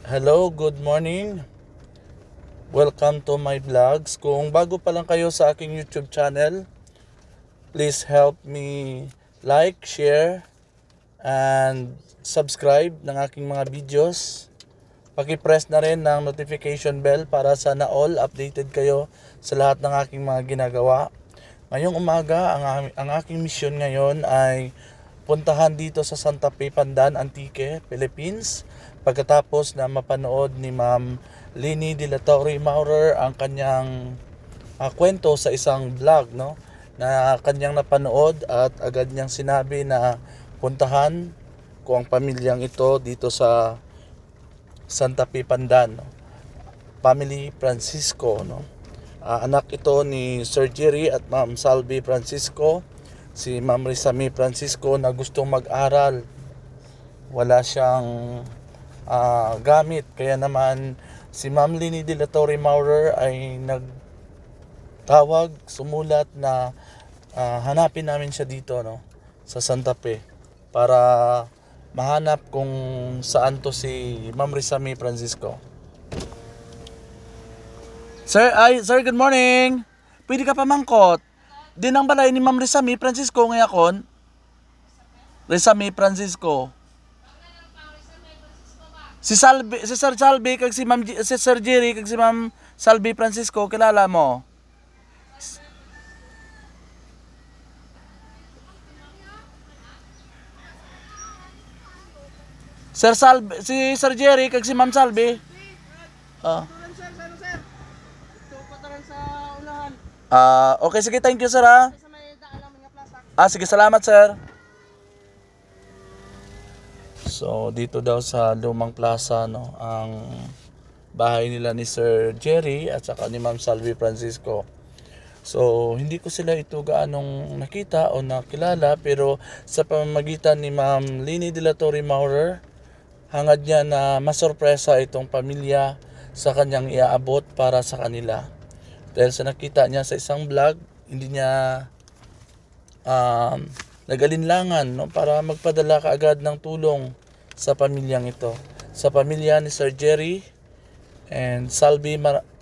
Hello, good morning. Welcome to my vlogs. Kung bago pa lang kayo sa aking YouTube channel, please help me like, share, and subscribe ng aking mga videos. Paki-press na rin ng notification bell para sana all updated kayo sa lahat ng aking mga ginagawa. Ngayong umaga, ang aking mission ngayon ay puntahan dito sa Santa Fe, Pandan, Antique, Philippines. Pagkatapos na mapanood ni Ma'am Lini de la Torre Maurer ang kanyang kwento sa isang vlog, no, na kanyang napanood at agad niyang sinabi na puntahan ko ang pamilyang ito dito sa Santa Fe, Pandan, no? Family Francisco, no? Anak ito ni Sir Jerry at Ma'am Salvi Francisco. Si Ma'am Rizami Francisco na gustong mag-aral, wala siyang gamit, kaya naman si Ma'am Lini de la Torre Maurer ay nagtawag, sumulat na hanapin namin siya dito, no, sa Santa Fe para mahanap kung saan to si Ma'am Rizami Francisco. Sir, good morning. Pwede ka pamangkot? Di nang balay ni Ma'am Rizami Francisco ngayakon. Rizami Francisco. Si Sir Salvi kag si Sir Jerry kag si Ma'am Salvi Francisco, kilala mo? Si Sir Jerry kag si Ma'am Salvi. Okay, sige, thank you, sir, ha. Sige, salamat, sir. So, dito daw sa Lumang Plaza, no, ang bahay nila ni Sir Jerry at saka ni Ma'am Salvi Francisco. So, hindi ko sila ito gaanong nakita o nakilala, pero sa pamamagitan ni Ma'am Lini de la Torre Maurer, hangad niya na masorpresa itong pamilya sa kanyang iaabot para sa kanila. Dahil sa nakita niya sa isang vlog, hindi niya nag-alinlangan, no, para magpadala kaagad ng tulong sa pamilyang ito. Sa pamilya ni Sir Jerry and Salvi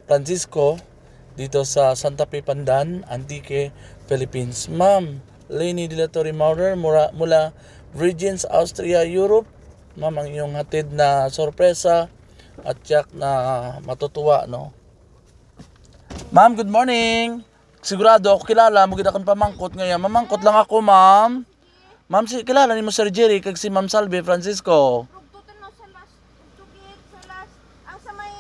Francisco dito sa Santa Fe, Pandan, Antique, Philippines. Ma'am Lini de la Torre Maurer mula Regents, Austria, Europe. Ma'am, ang iyong hatid na sorpresa at tiyak na matutuwa, no. Ma'am, good morning. Sigurado ako kilala mo gid akong pamangkot ngayon. Mamangkot lang ako, ma'am. Ma'am, kilala ni mo Sir Jerry kag si Ma'am Salvi Francisco. Ang sa may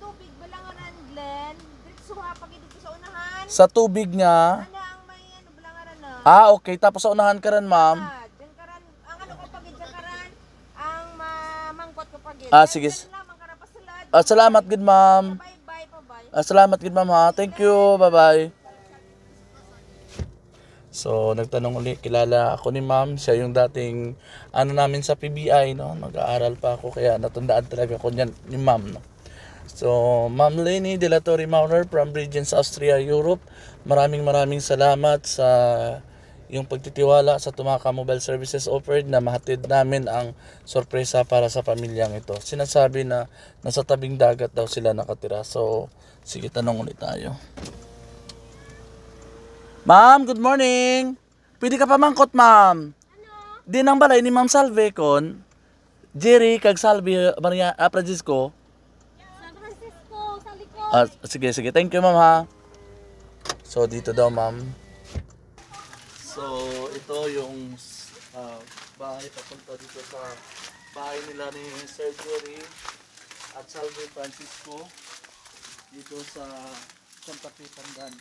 tubig balangaran Glen, diretso ha pag dito sa unahan. Sa tubig nga. Ana ang may balangaran na. Okay, tapos sa unahan ka rin, ma'am. Diyan karan ang ko pag diyan karan ang mamangkot ko pag. Sige. Salamat gid, ma'am. Bye pa bye. Salamat gid, ma'am, ha. Thank you. Bye-bye. So, nagtanong ulit, kilala ako ni ma'am. Siya yung dating namin sa PBI, no. Nag-aaral pa ako, kaya natandaan talaga ko niyan ni ma'am, no. So, Ma'am Lini de la Torre Maurer from Regents, Austria, Europe. Maraming salamat sa yung pagtitiwala sa Tumaca Mobile Services offered na mahatid namin ang sorpresa para sa pamilyang ito. Sinasabi na nasa tabing dagat daw sila nakatira. So, sige, tanong ulit tayo. Ma'am, good morning. Pwede ka pamangkot, ma'am? Ano? Di nang balay ni Ma'am Salve kon Jerry kag Salvi Francisco. San Francisco sa likod. Sige. Thank you, ma'am, ha. So, dito daw, ma'am. So, ito yung bahay papunta dito sa bahay nila ni Sir Jerry at Salvi Francisco dito sa Santa Fe, Pandan.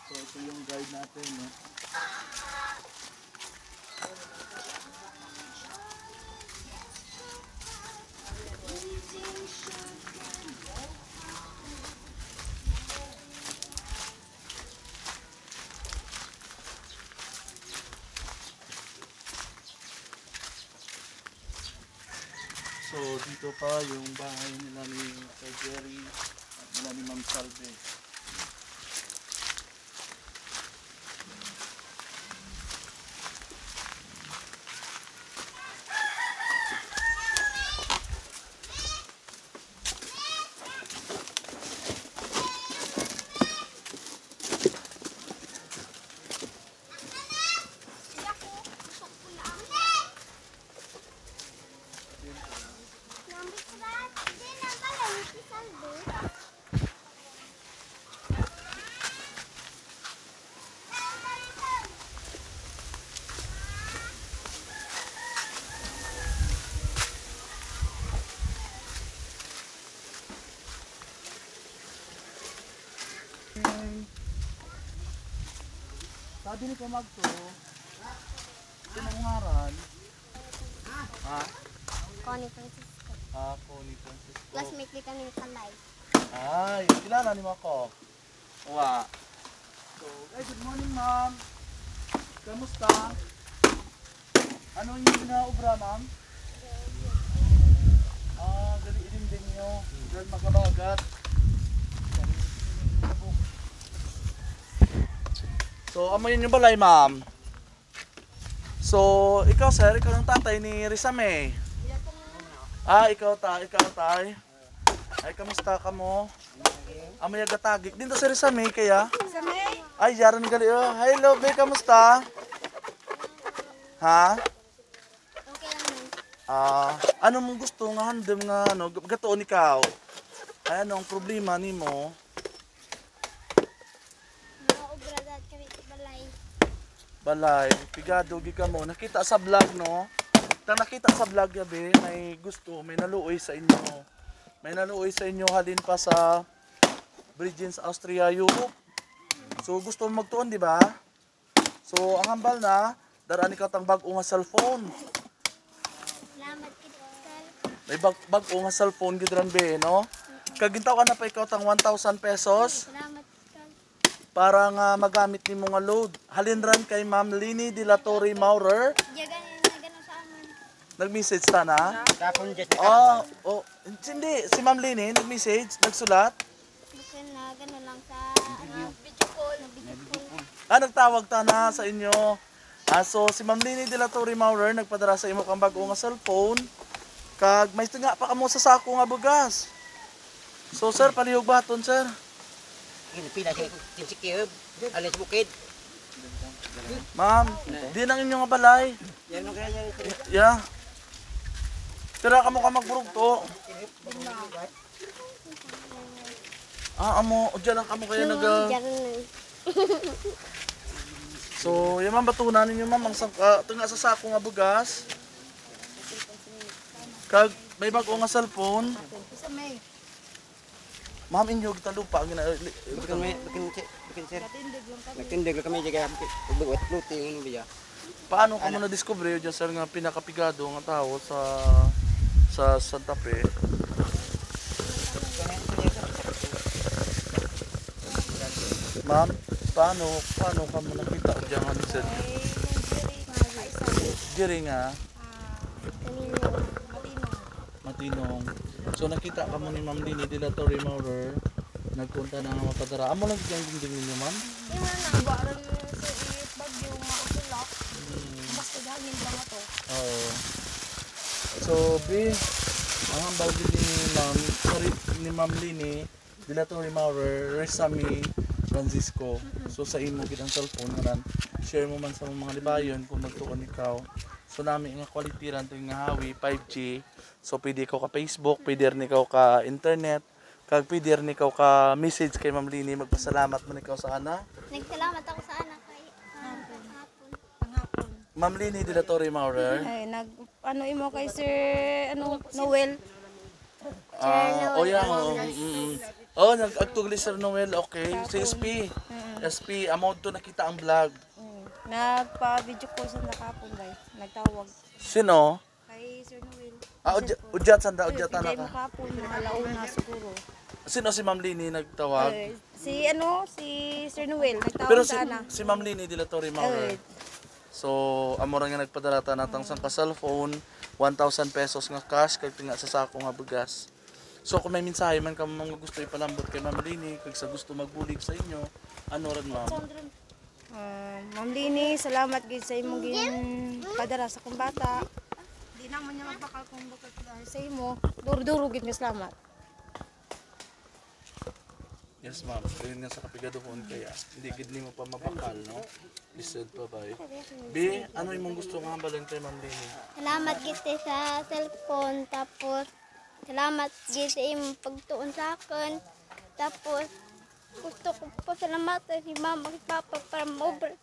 So, ito yung guide natin, no? So, dito pa yung bahay nila ni Sir Jerry at nila ni Ma'am Salve. Sabi ni Kamagto, pinangaran. Ha? Connie Francisco. Connie Francisco. Classmate din kami ni Kalay. Ay, kilala ni mo ako. Wa. So, good morning ma'am. Kamusta? Ano yung ginaobra ma'am? Gali din nyo. Gali magabagat. So, amoy nyo balay ma'am. So, ikaw sir, ikaw ang tatay ni Rizame. Ikaw tay. Ay, kamusta ka mo? Amoy agatagik. Dito sa Rizame kaya? Ay, yaran gali. Hello, be, kamusta? Ha? Okay lang man. Ano mong gusto nga handem nga ano, gatoon ikaw? Ay, anong problema nimo? Mga obra dahil kami sa balay. Balay, pigado gi ka mo. Nakita sa vlog no? Nakita sa vlog yabe, may gusto, may naluoy sa inyo. May naluoy sa inyo halin pa sa Bridgens, Austria, Europe. So gusto mo magtuon, di ba? So ang hambal na, daraan ikaw tang bag-o nga cellphone. Salamat kita sir. May bag-o nga cellphone gidran be, no? Kagintaw ka na pa ikaw tang 1,000 pesos Salamat sir. para nga magamit nimo nga load. Halinran kay Ma'am Lini de la Torre Maurer. Diyan na gano'n sa amin. Nag-message ta na? Kapon dyan. Hindi. Si Ma'am Lini nag-message, nagsulat. Basta na gano'n lang sa video call. Nagtawag ta na sa inyo. So si Ma'am Lini de la Torre Maurer nagpadara sa imo kang bag-o nga cellphone. Kag may tinga pa kamo sa sako nga bugas. So sir, palihog baton sir. Pila siya tinsikiyab. Alis bukid. Ma'am, di nang inyo nga balay. Yan ang kaya Yeah. Tira ka mo ka magburugto. Amo, dyan lang kamo kaya nag... Diyan na. So, yung ma'am, batunan ninyo ma'am, ito nga sa sako nga bugas. Kag, may bago nga cellphone. Ma'am, inyo, kita lupa. Bikin sir. Nagtindig lang kami dyan. Bugat luti yung biya. Paano ka mo na-discover yun dyan, sir, nga pinakapigado nga tao sa Santa Fe? Ma'am, paano ka mo nakita dyan nga ni sir? Diri nga, matinong. So nakita ka mo ni Ma'am Lini de la Torre Maurer, nagpunta na nga mapadara. Amo lang dyan dingding ninyo, ma'am? Yung na, baran sa bagyo nga usulak. Basta galing lang ito. Oo. So, ang hambal din ni Ma'am Lini de la Torre Maurer, Rizame Francisco. So sa imo gid ang cellphone nga share mo man sa mga libayon kung magtuon ikaw. So nami nga quality ran to nga hawi 5G. So pwede ikaw ka Facebook, pwede rin ikaw ka internet, kag pwede rin ikaw ka message kay Ma'am Lini, magpasalamat man ikaw sa ana. Nagsalamat ako sa anak kay hapon. Ma'am Lini de la Torre Maurer. Ay, imo kay Sir, Noel. Nag-agtugli Sir Noel, okay. Si SP, amount to nakita ang vlog. Nagpa-video call sa nakapon bay. Nagtawag Sino? kay Sir Noel. Udyat sanda, udyat Hindi na mo ka. kapon, mga launa siguro. Sino si Ma'am Lini nagtawag? Si Sir Noel, nagtawag Pero sa ana. si Ma'am Lini de la Torre Maurer. So, amo ra nga nagpadala ta natang sang ka cellphone, 1,000 pesos nga cash kay tinga sa sako nga bugas. So kung may mensahe man ka mga gusto ipalambot kay Ma'am Lini, kag sa gusto magbulig sa inyo, ano ran ma'am? Ma'am Lini, salamat gid sa imong padara sa kong bata. Di naman niya magpakal kung bakit dahil sa imo. Duro-duro gid nga salamat. Yes ma'am, ayun nga sa kapigadon kaya hindi gid nimo pa mabakal, no? Lisod pa ba? B, ano imong gusto nga balon kay Ma'am Lini? Salamat gid sa cellphone, tapos salamat gid sa imong pagtuon sa akin. Tapos gusto ko po salamatan si mama at papa para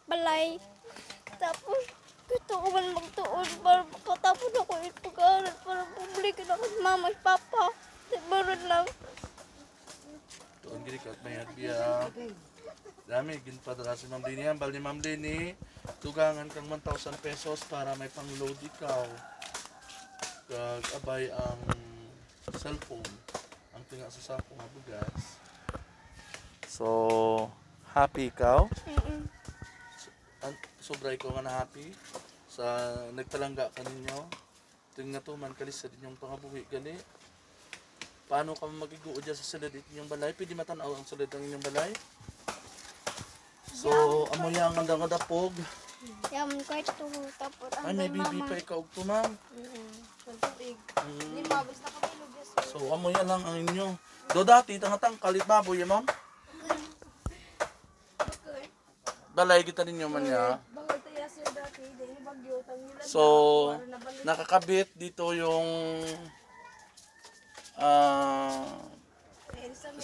balay. Tapos gusto ko man magtuon para makatapos ako yung pag-aaral para bumalik na ako si mama at papa. Siguro lang. Tuon gid ka may biya. Dami, ginpadala si Ma'am Lini yan. Bali Ma'am Lini, tugangan kang 1,000 pesos para may pang-load ikaw. Kag abay ang cellphone. Ang tinga sa sako nga bugas. So, happy ikaw? Sobra ikaw nga na happy sa nagpalangga ka ninyo. Tingnan to man kalisa din yung pangabuhi gali. Paano ka magiguo dyan sa salad inyong balay? Pwede matanaw ang salad ng inyong balay? So, amo yang ang dapog. Yung kwarto tapos Ay, may bibi pa ikaw to, ma'am. Tubig. Lima, basta ka bilog. So, amo yan lang ang inyo. Do dati, tangatang kalit baboy, ma'am. Balay kita ninyo man ya. Bawal tayo sir dati, dahil bagyo, tangilan. So, nakakabit dito yung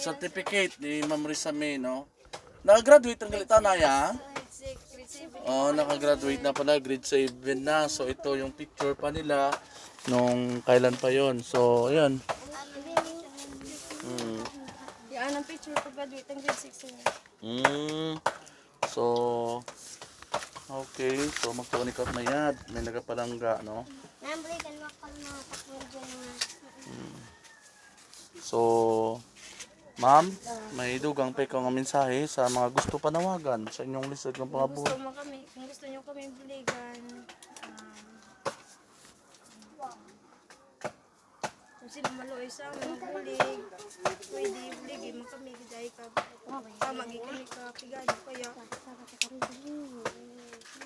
certificate ni Ma'am Risa May, no? Nakagraduate ang galita na ya. Oh, nakagraduate na pala, grade 7 na. So, ito yung picture pa nila nung kailan pa yon. So, ayan. Yan ang picture pag graduate ng grade 6 niya. So, okay. So, magtuon ikaw na yan. May nagapalangga, no? So, ma'am, may dugang pa ikaw nga mensahe sa mga gusto panawagan sa inyong lisod ng pangabuhi. Gusto mo kami, kung gusto nyo kami buligan, kung sino maluoy sa amin, bulig, pwede buligin mo kami, dahil ka, pamagi kami ka, pigado, kaya,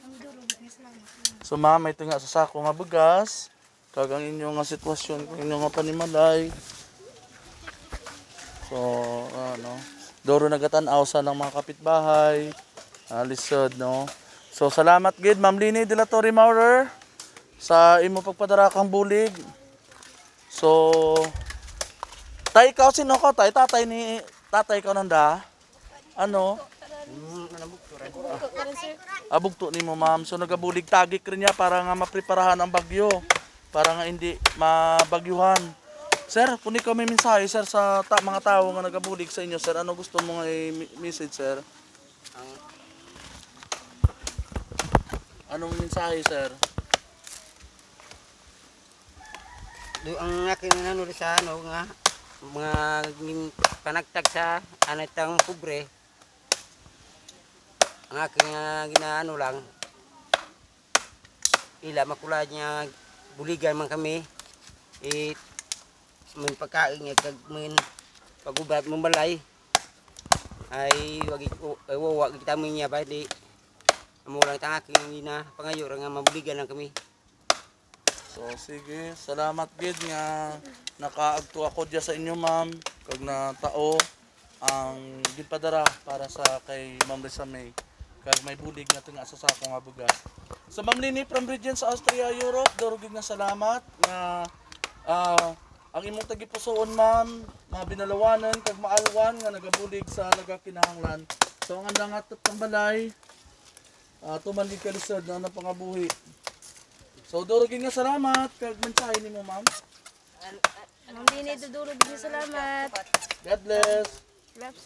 ang durog, nga salamat. So, ma'am, may tinga sa sako nga bugas. Kagang inyong nga sitwasyon, kung inyong nga panimalay. So, ano, doro nagatanaw sa ng mga kapitbahay, lisod, no? So, salamat gid Ma'am Lini de la Torre Maurer sa imo pagpadara kang bulig. So, tay ikaw sino ka? Tay, tatay ka nanda? Ano? Abugto ni mo, ma'am. So, nagabulig tagik rin niya para nga mapreparahan ang bagyo. Para nga hindi mabagyuhan. Sir, kung ikaw may mensahe, sir, sa mga tao nga nagabulig sa inyo, sir, ano gusto mo nga i-message, sir? Anong mensahe, sir? Ang aking nanuli sa ano nga, mga panagtag sa anitang pobre, ang aking ginaano lang, ila makulad niya, buligan man kami, may pagkain niya, kag may pag-ubad mong balay, ay wag kita mo niya ba, di, amulang ang aking pangayo, nga mabuligan lang kami. So, sige. Salamat, gid nga nakaagto ako dyan sa inyo, ma'am. Kag na tao ang ginpadara para sa kay Ma'am Risa May. Kag may bulig na tinga sa sako nga bugas. So, Ma'am Lini from Regents Austria, Europe, dorogig na salamat nga ang imong tagipusoon, ma'am, mabinalawanan kag maalwan nga nagabulig sa nagakinahanglan. So, ang andangat at balay, tuman gid kalisod na napangabuhi. So, dorogin nga salamat. Kag mensahe ni mo, ma'am. Ma'am Lini, dudulog din salamat. God bless. Laps.